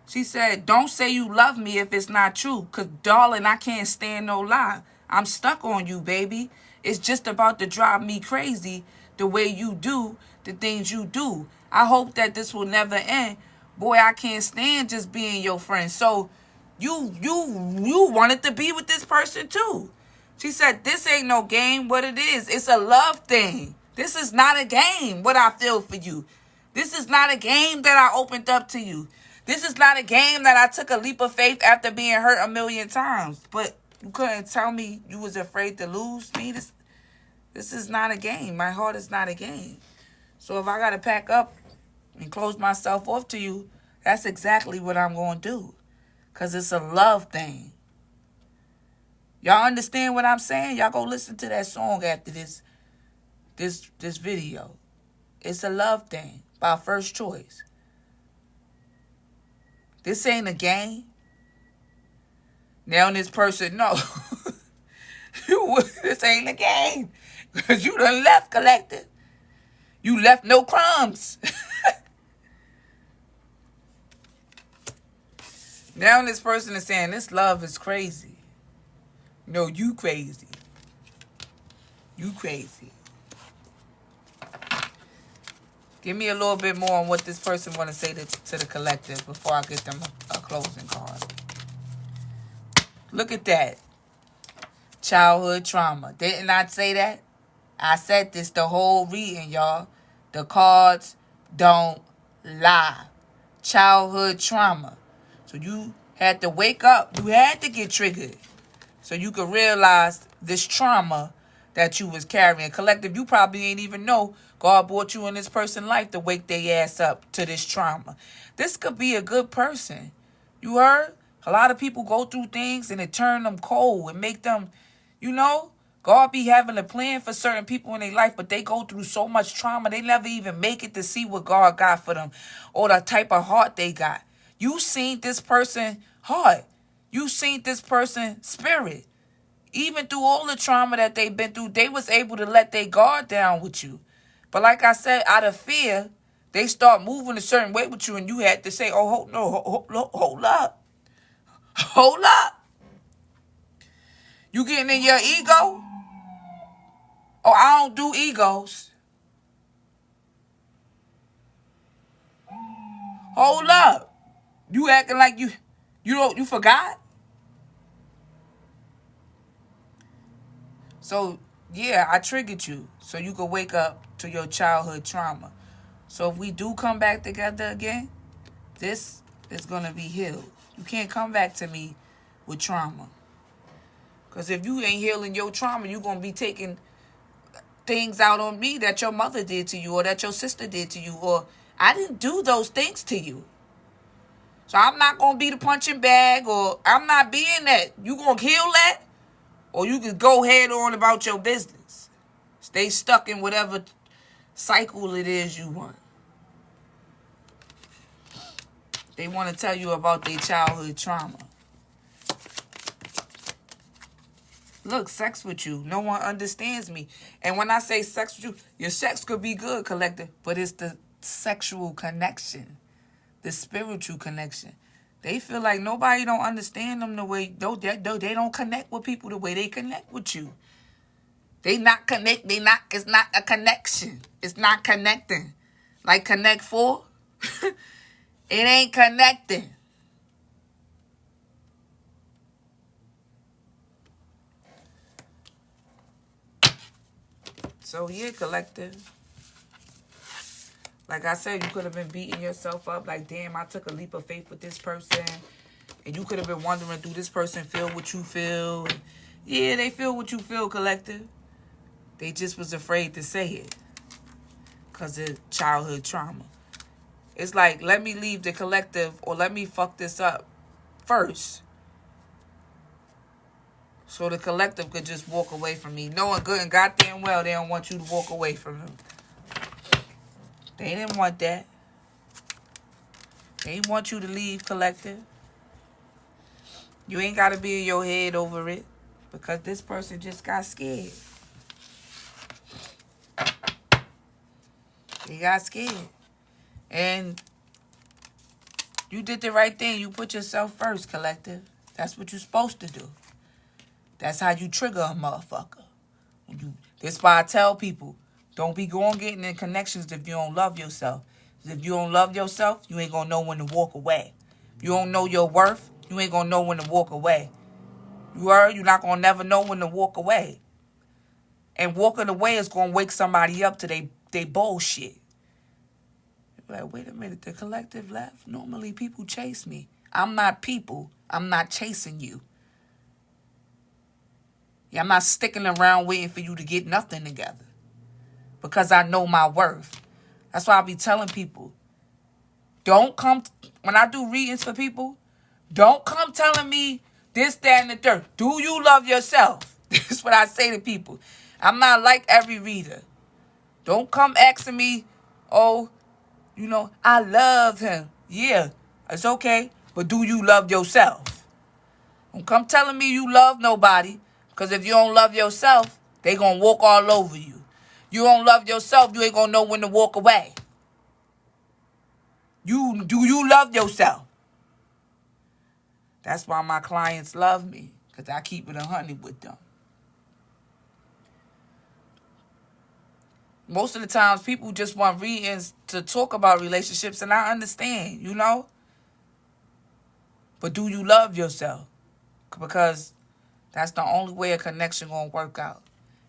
She said, don't say you love me if it's not true. Because, darling, I can't stand no lie. I'm stuck on you, baby. It's just about to drive me crazy the way you do the things you do. I hope that this will never end. Boy, I can't stand just being your friend. So you wanted to be with this person too. She said, this ain't no game. What it is, it's a love thing. This is not a game, what I feel for you. This is not a game that I opened up to you. This is not a game that I took a leap of faith after being hurt 1,000,000 times. But you couldn't tell me you was afraid to lose me. This is not a game. My heart is not a game. So if I got to pack up and close myself off to you, that's exactly what I'm going to do. Because it's a love thing. Y'all understand what I'm saying? Y'all go listen to that song after this video. It's a love thing by First Choice. This ain't a game. Now this person, no. This ain't a game. Because you done left, Collective. You left no crumbs. Now this person is saying this love is crazy. No, you crazy. You crazy. Give me a little bit more on what this person want to say to the Collective before I get them a closing card. Look at that. Childhood trauma. Didn't I say that? I said this the whole reading, y'all. The cards don't lie. Childhood trauma. So you had to wake up. You had to get triggered. So you could realize this trauma that you was carrying. Collective, you probably ain't even know God brought you in this person's life to wake their ass up to this trauma. This could be a good person. You heard? A lot of people go through things and it turn them cold and make them, God be having a plan for certain people in their life, but they go through so much trauma, they never even make it to see what God got for them or the type of heart they got. You seen this person heart. You seen this person spirit. Even through all the trauma that they've been through, they was able to let their guard down with you. But like I said, out of fear, they start moving a certain way with you, and you had to say, oh, hold up. Hold up. You getting in your ego? Oh, I don't do egos. Hold up. You acting like you forgot? So, yeah, I triggered you so you could wake up to your childhood trauma. So if we do come back together again, this is going to be healed. You can't come back to me with trauma. Because if you ain't healing your trauma, you're going to be taking things out on me that your mother did to you or that your sister did to you. Or I didn't do those things to you. So I'm not going to be the punching bag, or I'm not being that. You going to heal that? Or you can go head on about your business. Stay stuck in whatever cycle it is you want. They want to tell you about their childhood trauma. Look, sex with you. No one understands me. And when I say sex with you, your sex could be good, Collective, but it's the sexual connection, the spiritual connection. They feel like nobody don't understand them the way, they don't connect with people the way they connect with you. They not connect, it's not a connection. It's not connecting. Like Connect 4, it ain't connecting. So yeah, Collective. Like I said, you could have been beating yourself up like, damn, I took a leap of faith with this person. And you could have been wondering, do this person feel what you feel? And yeah, they feel what you feel, Collective. They just was afraid to say it because of childhood trauma. It's like, let me leave the Collective or let me fuck this up first. So the Collective could just walk away from me. Knowing good and goddamn well they don't want you to walk away from them. They didn't want that. They want you to leave, Collective. You ain't got to be in your head over it because this person just got scared. They got scared. And you did the right thing. You put yourself first, Collective. That's what you're supposed to do. That's how you trigger a motherfucker. That's why I tell people, don't be going getting in connections if you don't love yourself. If you don't love yourself, you ain't going to know when to walk away. You don't know your worth, you ain't going to know when to walk away. You're not going to never know when to walk away. And walking away is going to wake somebody up to they bullshit. Like, wait a minute, the collective left? Normally people chase me. I'm not people. I'm not chasing you. Yeah, I'm not sticking around waiting for you to get nothing together. Because I know my worth. That's why I be telling people, don't come, when I do readings for people, don't come telling me this, that, and the third. Do you love yourself? That's what I say to people. I'm not like every reader. Don't come asking me, oh, I love him. Yeah, it's okay. But do you love yourself? Don't come telling me you love nobody. Because if you don't love yourself, they going to walk all over you. You don't love yourself, you ain't going to know when to walk away. Do you love yourself? That's why my clients love me. Because I keep it 100 with them. Most of the times, people just want readings to talk about relationships, and I understand, But do you love yourself? Because that's the only way a connection gonna work out.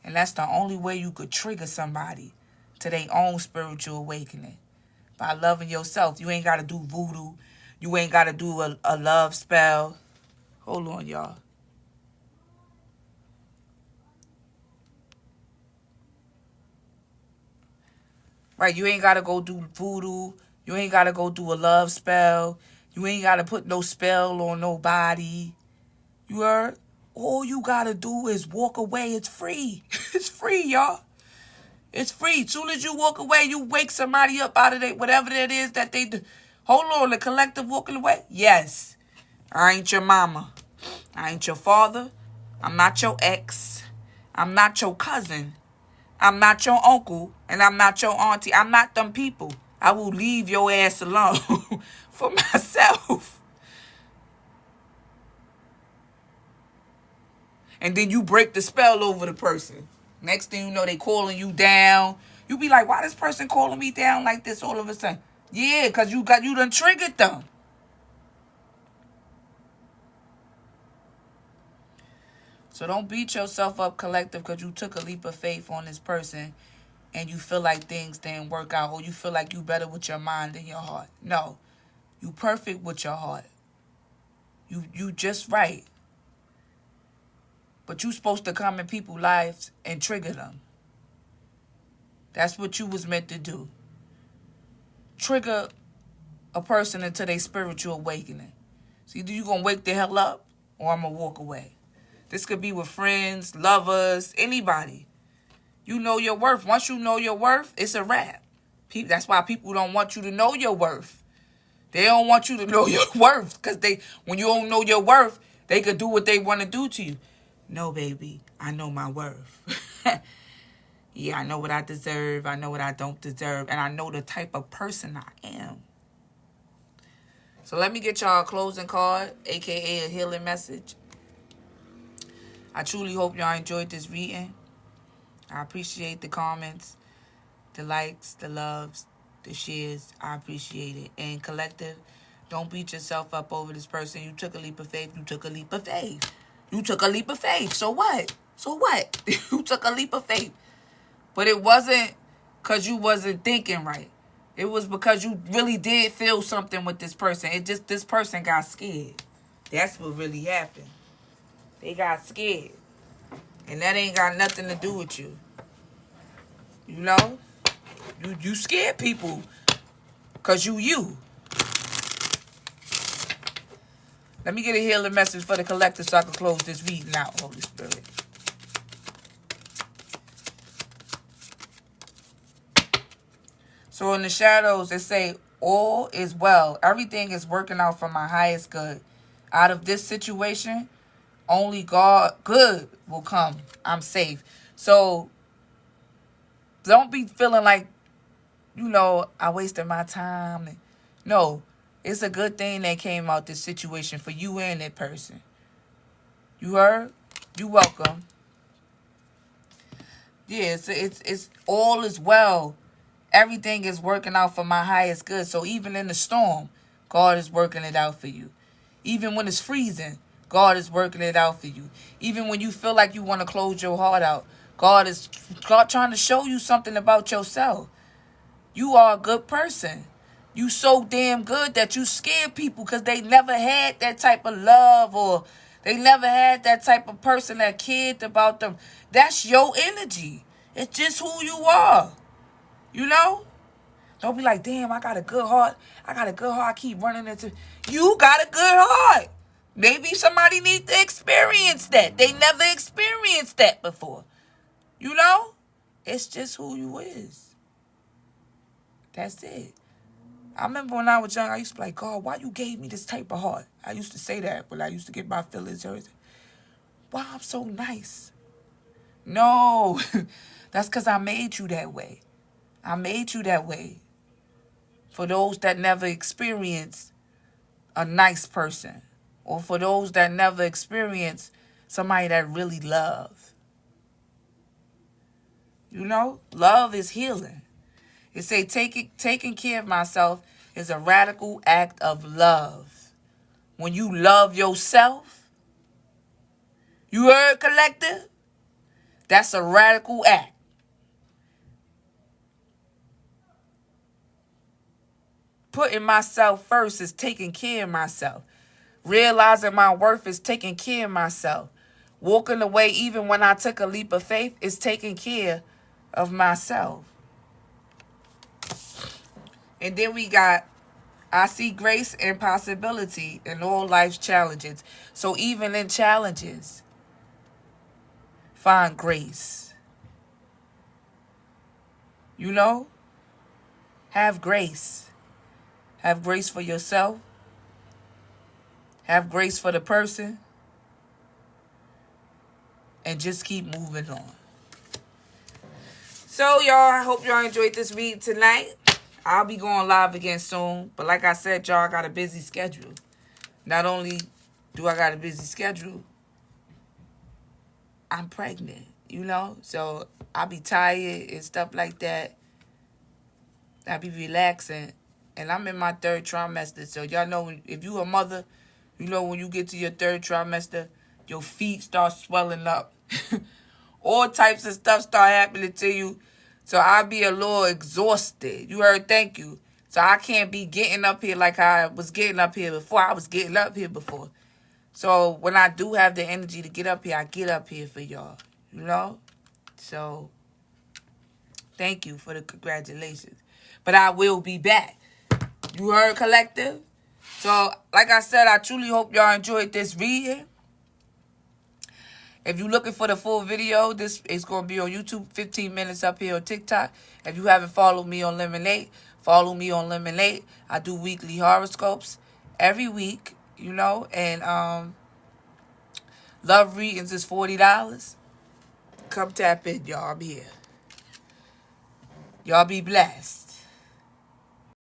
And that's the only way you could trigger somebody to their own spiritual awakening. By loving yourself. You ain't got to do voodoo. You ain't got to do a love spell. Hold on, y'all. Right, you ain't got to go do voodoo. You ain't got to go do a love spell. You ain't got to put no spell on nobody. You heard? All you got to do is walk away. It's free. It's free, y'all. It's free. As soon as you walk away, you wake somebody up out of it, whatever that is that they do. Hold on, the collective walking away? Yes. I ain't your mama. I ain't your father. I'm not your ex. I'm not your cousin. I'm not your uncle, and I'm not your auntie. I'm not them people. I will leave your ass alone for myself. And then you break the spell over the person. Next thing you know, they calling you down. You be like, why this person calling me down like this all of a sudden? Yeah, because you done triggered them. So don't beat yourself up, collective, because you took a leap of faith on this person and you feel like things didn't work out, or you feel like you better with your mind than your heart. No. You perfect with your heart. You just right. But you supposed to come in people's lives and trigger them. That's what you was meant to do. Trigger a person into their spiritual awakening. So either you going to wake the hell up or I'm going to walk away. This could be with friends, lovers, anybody. You know your worth. Once you know your worth, it's a wrap. That's why people don't want you to know your worth. They don't want you to know your worth. Because when you don't know your worth, they could do what they want to do to you. No, baby, I know my worth. Yeah, I know what I deserve. I know what I don't deserve. And I know the type of person I am. So let me get y'all a closing card, a.k.a. a healing message. I truly hope y'all enjoyed this reading. I appreciate the comments, the likes, the loves, the shares. I appreciate it. And collective, don't beat yourself up over this person. You took a leap of faith. You took a leap of faith. You took a leap of faith. So what? So what? You took a leap of faith. But it wasn't because you wasn't thinking right. It was because you really did feel something with this person. This person got scared. That's what really happened. They got scared. And that ain't got nothing to do with you. You know? You scared people because you. Let me get a healing message for the collector so I can close this reading out, Holy Spirit. So in the shadows, they say, all is well. Everything is working out for my highest good. Out of this situation, only God good will come. I'm safe. So don't be feeling like, I wasted my time. No, it's a good thing that came out this situation for you and that person. You heard? You welcome. Yeah, it's all is well. Everything is working out for my highest good. So even in the storm, God is working it out for you. Even when it's freezing, God is working it out for you. Even when you feel like you want to close your heart out, God trying to show you something about yourself. You are a good person. You so damn good that you scare people because they never had that type of love, or they never had that type of person that cared about them. That's your energy. It's just who you are. You know? Don't be like, damn, I got a good heart. I got a good heart. I keep running into. You got a good heart. Maybe somebody needs to experience that. They never experienced that before. You know? It's just who you is. That's it. I remember when I was young, I used to be like, God, why you gave me this type of heart? I used to say that when I used to get my feelings hurt. Why I'm so nice? No, that's because I made you that way. I made you that way. For those that never experienced a nice person, or for those that never experienced somebody that really love. You know, love is healing. It say taking care of myself is a radical act of love. When you love yourself, you heard, collective? That's a radical act. Putting myself first is taking care of myself. Realizing my worth is taking care of myself. Walking away even when I took a leap of faith is taking care of myself. And then we got, I see grace and possibility in all life's challenges. So even in challenges, find grace. You know? Have grace. Have grace for yourself. Have grace for the person. And just keep moving on. So, y'all, I hope y'all enjoyed this read tonight. I'll be going live again soon. But like I said, y'all, I got a busy schedule. Not only do I got a busy schedule, I'm pregnant, you know? So, I'll be tired and stuff like that. I'll be relaxing. And I'm in my 3rd trimester. So, y'all know, if you a mother, you know when you get to your 3rd trimester, your feet start swelling up. All types of stuff start happening to you. So I'll be a little exhausted. You heard, thank you. So I can't be getting up here like I was getting up here before. I was getting up here before. So when I do have the energy to get up here, I get up here for y'all. You know? So thank you for the congratulations. But I will be back. You heard, collective? So like I said, I truly hope y'all enjoyed this reading. If you're looking for the full video, this is going to be on YouTube, 15 minutes up here on TikTok. If you haven't followed me on Lemonade, follow me on Lemonade. I do weekly horoscopes every week, you know. And love readings is $40. Come tap in, y'all. I'm here. Y'all be blessed.